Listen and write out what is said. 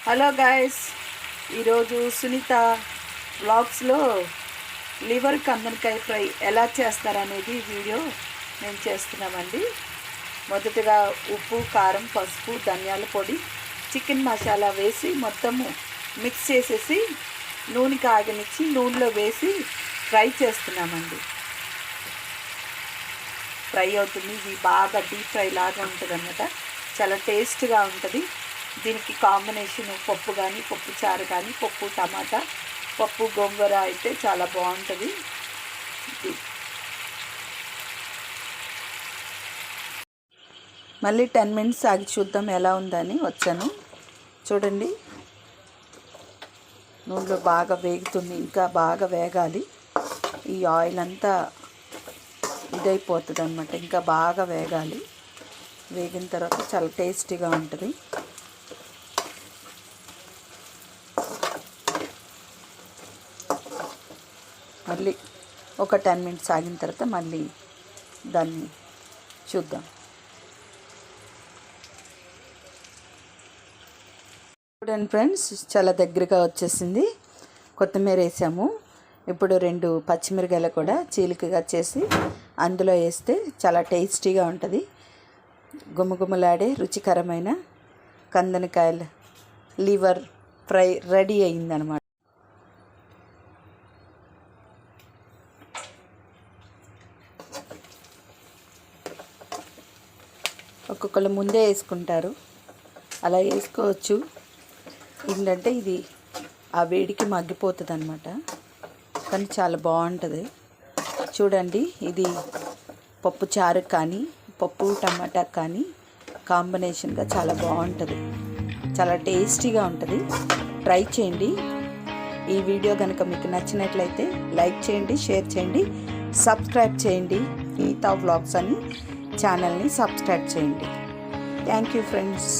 Hello guys, ఈరోజు Sunitha వ్లాగ్స్లో liver కందనకాయ fry ఎలా చేస్తారనేది వీడియో మేము చేస్తున్నామండి. మొదటగా ఉప్పు, కారం, పసుపు, ధనియాల పొడి, చికెన్ మసాలా వేసి మొత్తము మిక్స్ చేసేసి నూనె కాగనిచ్చి నూనెలో వేసి ఫ్రై చేస్తున్నామండి. ఫ్రై అవుతుంది. ఇది బాగా డీప్ ఫ్రై లాగా ఉంటుంది అన్నమాట. చాలా టేస్ట్గా ఉంటుంది. దీనికి కాంబినేషన్ పప్పు కానీ, పప్పు చారు కానీ, పప్పు టమాటా, పప్పు గోంగూర అయితే చాలా బాగుంటుంది. మళ్ళీ 10 మినిట్స్ ఆగి చూద్దాం ఎలా ఉందని వచ్చాను. చూడండి, నూనెలో బాగా వేగుతుంది. ఇంకా బాగా వేగాలి. ఈ ఆయిల్ అంతా ఇదైపోతుంది అన్నమాట. ఇంకా బాగా వేగాలి. వేగిన తర్వాత చాలా టేస్టీగా ఉంటుంది. మళ్ళీ ఒక 10 మినిట్స్ ఆగిన తర్వాత మళ్ళీ దాన్ని చూద్దాం. చూడండి ఫ్రెండ్స్, చాలా దగ్గరగా వచ్చేసింది. కొత్తిమీర వేసాము. ఇప్పుడు 2 పచ్చిమిరకాయలు కూడా చీలికగా చేసి అందులో వేస్తే చాలా టేస్టీగా ఉంటుంది. గుమగుమలాడే రుచికరమైన కందనకాయల లివర్ ఫ్రై రెడీ అయిందనమాట. ఒక్కొక్కళ్ళు ముందే వేసుకుంటారు, అలా వేసుకోవచ్చు. ఏంటంటే ఇది ఆ వేడికి మగ్గిపోతుంది అనమాట. కానీ చాలా బాగుంటుంది. చూడండి, ఇది పప్పు చారు కానీ, పప్పు టమాటా కానీ కాంబినేషన్గా చాలా బాగుంటుంది. చాలా టేస్టీగా ఉంటుంది. ట్రై చేయండి. ఈ వీడియో కనుక మీకు నచ్చినట్లయితే లైక్ చేయండి, షేర్ చేయండి, సబ్స్క్రైబ్ చేయండి. సునీత వ్లాగ్స్ అని ఛానల్ని సబ్స్క్రైబ్ చేయండి. Thank you friends.